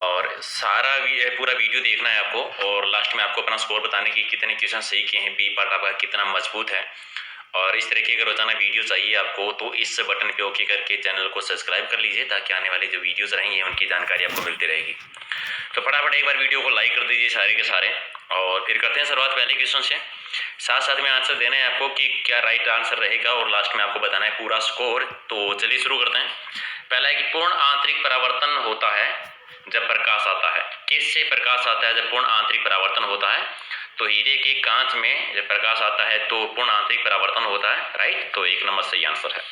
और सारा पूरा वीडियो देखना है आपको, और लास्ट में आपको अपना स्कोर बताने की कितने क्वेश्चन सही किए हैं, बी पार्ट आपका कितना मजबूत है। और इस तरीके के रोजाना वीडियो चाहिए आपको तो इस बटन पे ओके करके चैनल को सब्सक्राइब कर लीजिए, ताकि आने वाली जो वीडियोस रहेंगे उनकी जानकारी आपको मिलती रहेगी। तो फटाफट एक बार वीडियो को लाइक कर दीजिए सारे के सारे, और फिर करते हैं शुरुआत पहले क्वेश्चन से। साथ साथ में आंसर देना है आपको कि क्या राइट आंसर रहेगा, और लास्ट में आपको बताना है पूरा स्कोर। तो चलिए शुरू करते हैं। पहला है कि पूर्ण आंतरिक परावर्तन होता है जब प्रकाश आता है। किससे प्रकाश आता है जब पूर्ण आंतरिक परावर्तन होता है? तो हीरे के कांच में जब प्रकाश आता है तो पूर्ण आंतरिक परावर्तन होता है, राइट। तो एक नंबर सही आंसर है।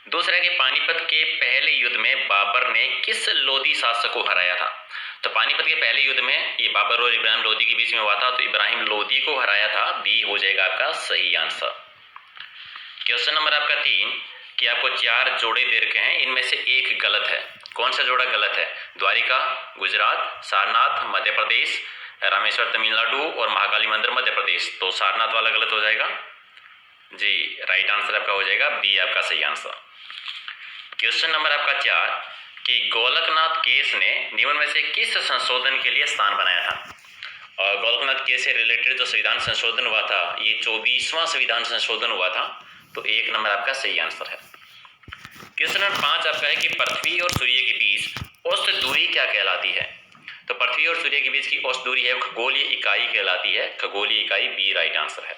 दूसरा है कि पानीपत के पहले युद्ध में बाबर ने किस लोधी शासक को हराया था? तो पानीपत के पहले युद्ध में ये बाबर और इब्राहिम लोधी के बीच में हुआ था, तो इब्राहिम लोधी को हराया था। बी हो जाएगा आपका सही आंसर। क्वेश्चन नंबर आपका 3 कि आपको 4 जोड़े दे रखे हैं, इनमें से एक गलत है। कौन सा जोड़ा गलत है? द्वारिका गुजरात, सारनाथ मध्य प्रदेश, रामेश्वर तमिलनाडु और महाकाली मंदिर मध्य प्रदेश। तो सारनाथ वाला गलत हो जाएगा जी। राइट आंसर आपका हो जाएगा बी, आपका सही आंसर। क्वेश्चन नंबर आपका 4 कि गोलकनाथ केस ने निम्न में से किस संशोधन के लिए स्थान बनाया था? और गोलकनाथ केस से रिलेटेड जो संविधान संशोधन हुआ था, ये 24वां संविधान संशोधन हुआ था। तो एक नंबर आपका सही आंसर है। क्वेश्चन नंबर 5 आपका है कि पृथ्वी और सूर्य के बीच औसत दूरी क्या कहलाती है? तो पृथ्वी और सूर्य के बीच की औसत दूरी है खगोलीय इकाई कहलाती है। खगोलीय इकाई, बी राइट आंसर है।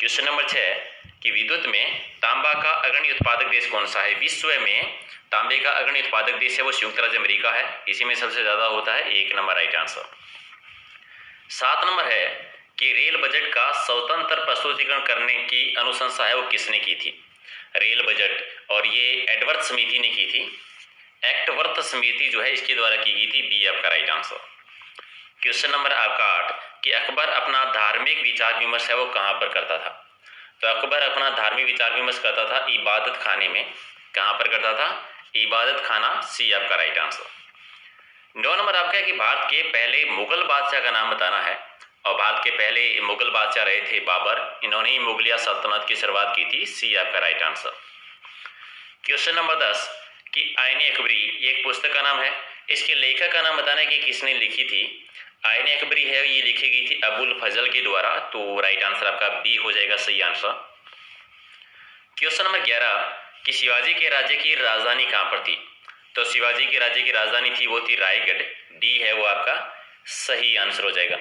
क्वेश्चन नंबर 6 कि विद्युत में तांबा का अग्रणी उत्पादक देश कौन सा है? विश्व में तांबे का अग्रणी उत्पादक देश है वो संयुक्त राज्य अमेरिका है, इसी में सबसे ज्यादा होता है। एक नंबर राइट आंसर। 7 नंबर है कि रेल बजट का स्वतंत्र प्रस्तुतिकरण करने की अनुशंसा है वो किसने की थी? रेल बजट, और ये एडवर्थ समिति ने की थी। एक्टवर्थ समिति जो है इसके द्वारा की गई थी। बी आपका राइट आंसर। क्वेश्चन नंबर आपका 8 कि अकबर अपना धार्मिक विचार विमर्श है वो कहाँ पर करता था? तो अकबर अपना धार्मिक विचार विमर्श करता था इबादत खाने में। कहाँ पर करता था? इबादत खाना, सी आपका राइट आंसर। 9 नंबर आपका है कि भारत के पहले मुगल बादशाह का नाम बताना है, और भारत के पहले मुगल बादशाह रहे थे बाबर, इन्होंने ही मुगलिया सल्तनत की शुरुआत की थी। सी आपका राइट आंसर। क्वेश्चन नंबर 10 कि आईने अकबरी एक पुस्तक का नाम है, इसके लेखक का नाम बताना है कि किसने लिखी थी। आईने अकबरी है ये लिखी गई थी अबुल फजल के द्वारा। तो राइट आंसर आपका बी हो जाएगा सही आंसर। क्वेश्चन नंबर 11 कि शिवाजी के राज्य की राजधानी कहां पर थी? तो शिवाजी के राज्य की राजधानी थी वो थी रायगढ़। डी है वो आपका सही आंसर हो जाएगा।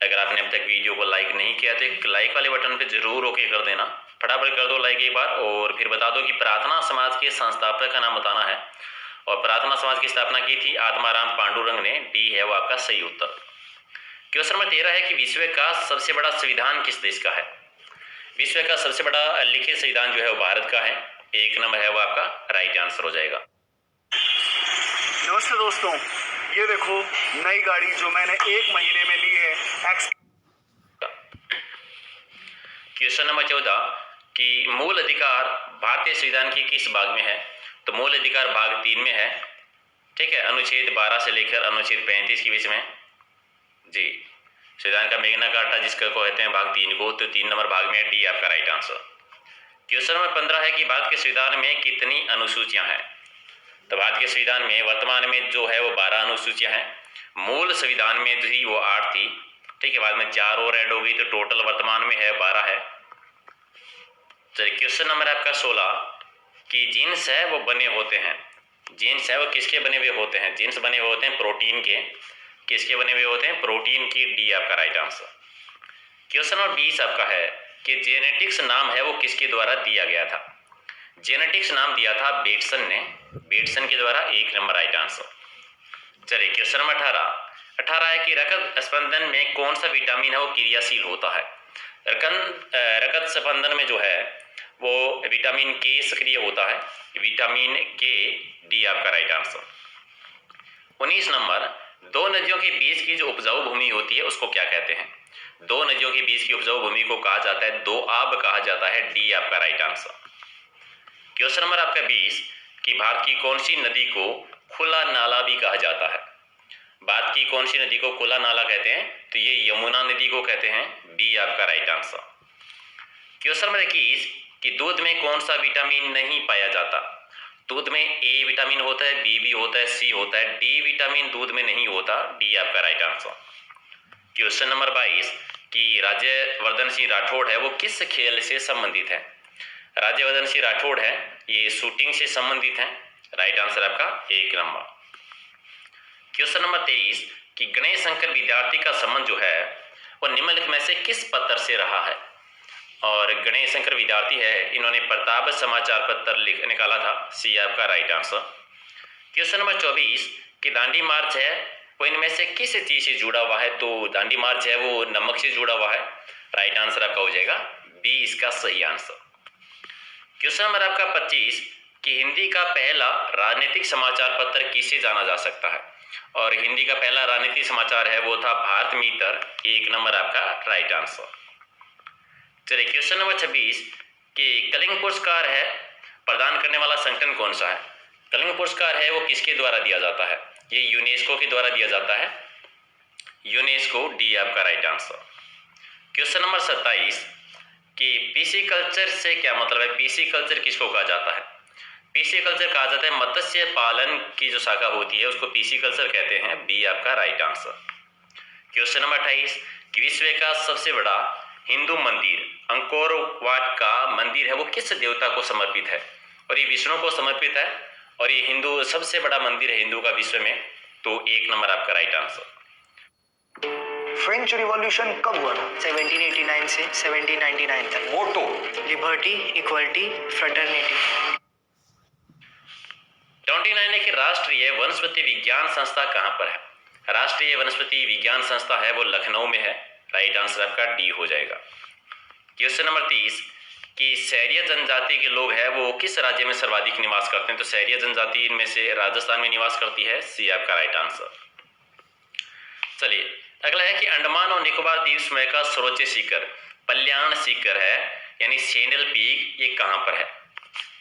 अगर आपने अब तक वीडियो को लाइक नहीं किया तो एक लाइक वाले बटन पे जरूर ओके कर देना, फटाफट कर दो लाइक एक बार। और फिर बता दो कि प्रार्थना समाज के संस्थापक का नाम बताना है, और प्रार्थना समाज की स्थापना की थी आत्माराम पांडुरंग ने। डी है वो आपका सही उत्तर। क्वेश्चन नंबर 13 है कि विश्व का सबसे बड़ा संविधान किस देश का है? विश्व का सबसे बड़ा लिखित संविधान जो है वो भारत का है। एक नंबर है वो आपका राइट आंसर हो जाएगा। नमस्ते दोस्तों, ये देखो नई गाड़ी जो मैंने 1 महीने में ली है। क्वेश्चन नंबर 14 कि मूल अधिकार भारतीय संविधान की किस भाग में है? तो मूल अधिकार भाग 3 में है, ठीक है। अनुच्छेद 12 से लेकर अनुच्छेद 35 के बीच में जी। संविधान का मेघना कार्टा जिसका कहते हैं भाग 3 को, तो 3 नंबर भाग में है। डी आपका राइट आंसर। क्वेश्चन नंबर 15 है कि भारत के संविधान में कितनी अनुसूचियां हैं? तो भारत के संविधान में वर्तमान में जो है वो 12 अनुसूचियां हैं। मूल संविधान में थी वो 8 थी, ठीक है। बाद में 4 और ऐड हो गई, तो टोटल वर्तमान में है 12 है। चलिए क्वेश्चन नंबर आपका 16 कि जीन्स है वो बने होते हैं। जीन्स है वो किसके बने हुए होते हैं? जीन्स बने हुए होते हैं प्रोटीन के। किसके बने हुए होते हैं? प्रोटीन की। डी आपका राइट आंसर। क्वेश्चन नंबर 20 आपका है कि जेनेटिक्स नाम है वो किसके द्वारा दिया गया था? जेनेटिक्स नाम दिया था बेटसन ने, बेटसन के द्वारा। एक नंबर राइट आंसर। चलिए क्वेश्चन नंबर 18 है कि रक्त स्पंदन में कौन सा विटामिन है वो क्रियाशील होता है? रक्त स्पंदन में जो है वो विटामिन के सक्रिय होता है। विटामिन के। डी आपका राइट आंसर। 19 नंबर, दो नदियों के बीच की जो उपजाऊ भूमि होती है उसको क्या कहते हैं? दो नदियों के बीच की उपजाऊ भूमि को कहा जाता है दोआब कहा जाता है। डी आपका राइट आंसर। क्वेश्चन नंबर आपका 20 कि भारत की कौन सी नदी को खुला नाला भी कहा जाता है? भारत की कौन सी नदी को खुला नाला कहते हैं? तो ये यमुना नदी को कहते हैं। बी आपका राइट आंसर। क्वेश्चन नंबर 21 कि दूध में कौन सा विटामिन नहीं पाया जाता? दूध में ए विटामिन होता है, बी भी होता है, सी होता है, डी विटामिन दूध में नहीं होता। डी आपका राइट आंसर। क्वेश्चन नंबर 22 कि राज्यवर्धन सिंह राठौड़ है वो किस खेल से संबंधित है? राज्यवर्धन सिंह राठौड़ है ये शूटिंग से संबंधित है। राइट आंसर आपका 1 नंबर। क्वेश्चन नंबर 23 कि गणेश शंकर विद्यार्थी का संबंध जो है वो निम्नलिखित में से किस पत्र से रहा है? और गणेश शंकर विद्यार्थी है, इन्होंने प्रताप समाचार पत्र निकाला था। सी आपका राइट आंसर। क्वेश्चन नंबर 24 कि दांडी मार्च है वो इनमें से किस चीज से जुड़ा हुआ है? तो दांडी मार्च है वो नमक से जुड़ा हुआ है। राइट आंसर आपका हो जाएगा बी इसका सही आंसर। क्वेश्चन नंबर आपका 25 कि हिंदी का पहला राजनीतिक समाचार पत्र किसे जाना जा सकता है? और हिंदी का पहला राजनीतिक समाचार है वो था भारत मित्र। 1 नंबर आपका राइट आंसर। चलिए क्वेश्चन नंबर 26 कि कलिंग पुरस्कार है प्रदान करने वाला संगठन कौन सा है? कलिंग पुरस्कार है वो किसके द्वारा दिया जाता है? ये यूनेस्को के द्वारा दिया जाता है। यूनेस्को। डी आपका राइट आंसर। क्वेश्चन नंबर 27 कि पीसी कल्चर से क्या मतलब है? पीसी कल्चर किसको कहा जाता है? पीसी कल्चर कहा जाता है मत्स्य पालन की जो शाखा होती है उसको पीसी कल्चर कहते हैं। बी आपका राइट आंसर। क्वेश्चन नंबर 28 कि विश्व का सबसे बड़ा हिंदू मंदिर अंकोर वाट का मंदिर है वो किस देवता को समर्पित है? और ये विष्णु को समर्पित है और ये हिंदू सबसे बड़ा मंदिर है हिंदू का विश्व में। तो 1 नंबर आपका राइट आंसर। फ्रेंच रिवॉल्यूशन कब हुआ था? 1789 से 1799 तक। मोटो। Liberty, equality, fraternity. 29 है कि राष्ट्रीय वनस्पति विज्ञान संस्था कहाँ पर है? राष्ट्रीय वनस्पति विज्ञान संस्था है वो लखनऊ में है। राइट आंसर आपका डी हो जाएगा। क्वेश्चन नंबर 30 कि सैरिया जनजाति के लोग हैं वो किस राज्य में सर्वाधिक निवास करते हैं? तो सैरिया जनजाति इनमें से राजस्थान में निवास करती है। सी आपका राइट आंसर। चलिए अगला है कि अंडमान और निकोबार द्वीप समूह का सर्वोच्च शिखर पल्याण शिखर है यानी सेंडल पीक। ये कहाँ पर है?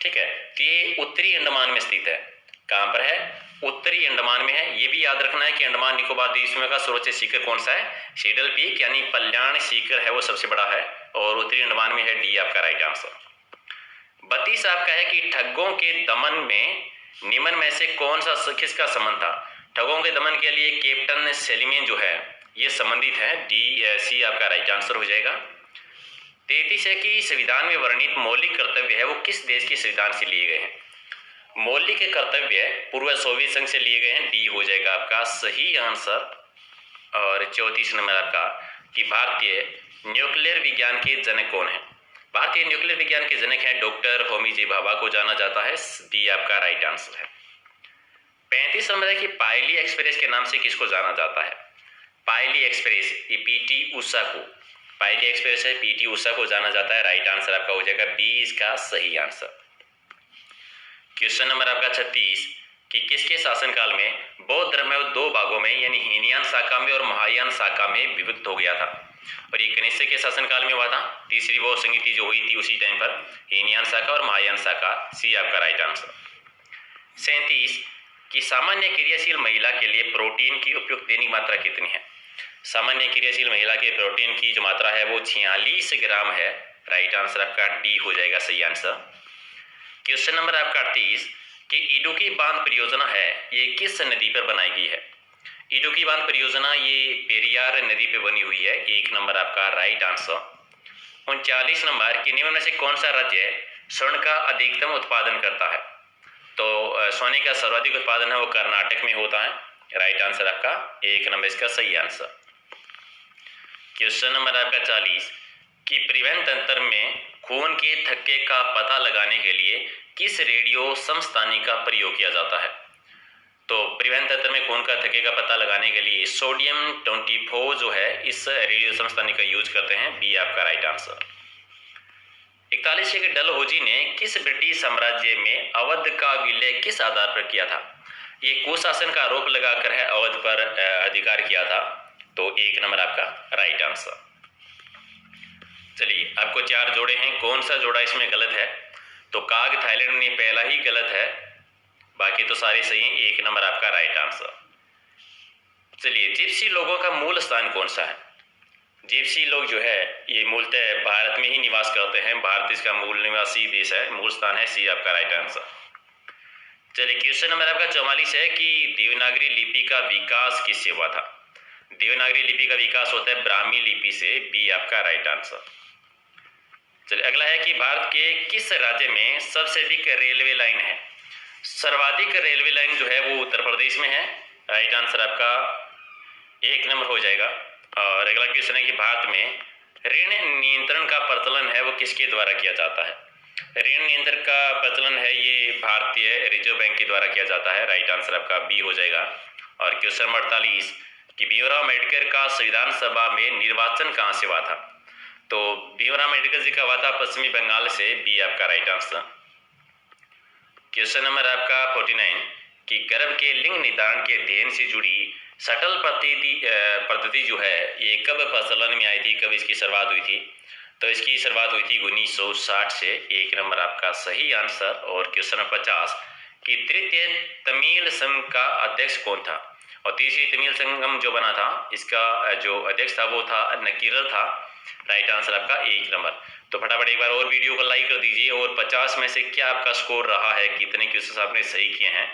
ठीक है, तो ये उत्तरी अंडमान में स्थित है। कहाँ पर है? उत्तरी अंडमान में है। ये भी याद रखना है कि अंडमान निकोबार द्वीप समूह का सर्वोच्च शिखर कौन सा है? सेडल पीक यानी पल्याण शिखर है वो सबसे बड़ा है और उत्तरी अंडमान में है। डी आपका राइट आंसर। 32 आपका है कि ठगों के दमन में निम्न में से कौन सा किसका संबंध था? ठगों के दमन के लिए कैप्टन सेलिमेन जो है ये संबंधित है। डी सी आपका राइट आंसर हो जाएगा। 33 है कि संविधान में वर्णित मौलिक कर्तव्य है वो किस देश के संविधान से लिए गए हैं? मौलिक के कर्तव्य पूर्व सोवियत संघ से लिए गए हैं। डी हो जाएगा आपका सही आंसर। और 34 नंबर आपका कि भारतीय न्यूक्लियर विज्ञान के जनक कौन है? भारतीय न्यूक्लियर विज्ञान के जनक हैं डॉक्टर होमी जे भाभा को जाना जाता है। डी आपका राइट आंसर है। 35 नंबर है कि पायली एक्सप्रेस के नाम से किसको जाना जाता है? पायली एक्सप्रेस ये पीटी उषा को, पायली एक्सप्रेस है पीटी उषा को जाना जाता है। राइट आंसर आपका हो जाएगा बी इसका सही आंसर। क्वेश्चन नंबर आपका 36 कि किसके शासनकाल में बौद्ध धर्म में 2 भागों में यानी हीनयान शाखा में और महायान शाखा में विभक्त हो गया था? और ये गणेश के शासनकाल में हुआ था। तीसरी बौद्ध संगीति जो हुई थी उसी टाइम पर हीनयान शाखा और महायान शाखा। सी आपका राइट आंसर। 37 कि सामान्य क्रियाशील महिला के लिए प्रोटीन की उपयुक्त दैनिक मात्रा कितनी है? सामान्य क्रियाशील महिला के प्रोटीन की जो मात्रा है वो 46 ग्राम है। राइट आंसर आपका डी हो जाएगा सही आंसर। क्वेश्चन नंबर आपका 38 कि इडुक्की बांध परियोजना है ये किस नदी पर बनाई गई है? इडुक्की बांध परियोजना ये पेरियार नदी पे बनी हुई है। 1 नंबर आपका राइट आंसर। 39 नंबर कि निम्न में से कौन सा राज्य स्वर्ण का अधिकतम उत्पादन करता है? तो सोने का सर्वाधिक उत्पादन है वो कर्नाटक में होता है। राइट आंसर आपका 1 नंबर इसका सही आंसर। क्वेश्चन नंबर आपका 40 कि परिवहन तंत्र में खून के थक्के का पता लगाने के लिए किस रेडियो समस्थानी का प्रयोग किया जाता है? तो परिवहन तंत्र में खून का थक्के का पता लगाने के लिए सोडियम 24 जो है इस रेडियो समस्थानी का यूज करते हैं। बी आपका राइट आंसर। 41 है कि डलहौजी ने किस ब्रिटिश साम्राज्य में अवध का विलय किस आधार पर किया था? ये कुशासन का आरोप लगाकर है अवध पर अधिकार किया था। तो 1 नंबर आपका राइट आंसर। चलिए आपको 4 जोड़े हैं, कौन सा जोड़ा इसमें गलत है? तो काग थाईलैंड में पहला ही गलत है, बाकी तो सारे सही हैं। 1 नंबर आपका राइट आंसर। चलिए जिप्सी लोगों का मूल स्थान कौन सा है? जिप्सी लोग जो है ये मूलतः भारत में ही निवास करते हैं। भारत इसका मूल निवासी देश है, मूल स्थान है। सी आपका राइट आंसर। चलिए, क्वेश्चन नंबर आपका 44 है कि देवनागरी लिपि का विकास किससे हुआ था। देवनागरी लिपि का विकास होता है ब्राह्मी लिपि से, बी आपका राइट आंसर। चलिए, अगला है कि भारत के किस राज्य में सबसे अधिक रेलवे लाइन है। सर्वाधिक रेलवे लाइन जो है वो उत्तर प्रदेश में है, राइट आंसर आपका 1 नंबर हो जाएगा। और अगला क्वेश्चन है कि भारत में ऋण नियंत्रण का प्रचलन है वो किसके द्वारा किया जाता है। ऋण नियंत्रण का प्रचलन है ये भारतीय रिजर्व बैंक के द्वारा किया जाता है, राइट आंसर आपका बी हो जाएगा। और क्वेश्चन नंबर 48 कि भीमराव अम्बेडकर का संविधान सभा में निर्वाचन कहाँ से हुआ था। तो भीमराव अम्बेडकर जी का हुआ था पश्चिमी बंगाल से, बी आपका राइट आंसर। क्वेश्चन नंबर आपका 49 कि गर्भ के लिंग निर्धारण के अध्ययन से जुड़ी सटल पद्धति जो है ये कब प्रचलन में आई थी, कब इसकी शुरुआत हुई थी। तो इसकी शुरुआत हुई थी 1960 से, 1 नंबर आपका सही आंसर। और क्वेश्चन नंबर 50 कि तृतीय तमिल संघ का अध्यक्ष कौन था। और तीसरी तमिल संगम जो बना था इसका जो अध्यक्ष था वो था नकीरल था, राइट आंसर आपका 1 नंबर। तो फटाफट एक बार और वीडियो को लाइक कर दीजिए। और 50 में से क्या आपका स्कोर रहा है, कितने क्वेश्चन आपने सही किए हैं,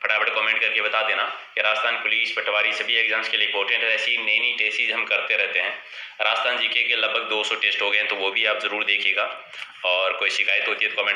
फटाफट कमेंट करके बता देना। कि राजस्थान पुलिस पटवारी सभी एग्जाम्स के लिए इंपॉर्टेंट है, ऐसी नई नई टेस्टेज हम करते रहते हैं। राजस्थान जीके के लगभग 200 टेस्ट हो गए हैं, तो वो भी आप जरूर देखिएगा। और कोई शिकायत होती है तो कमेंट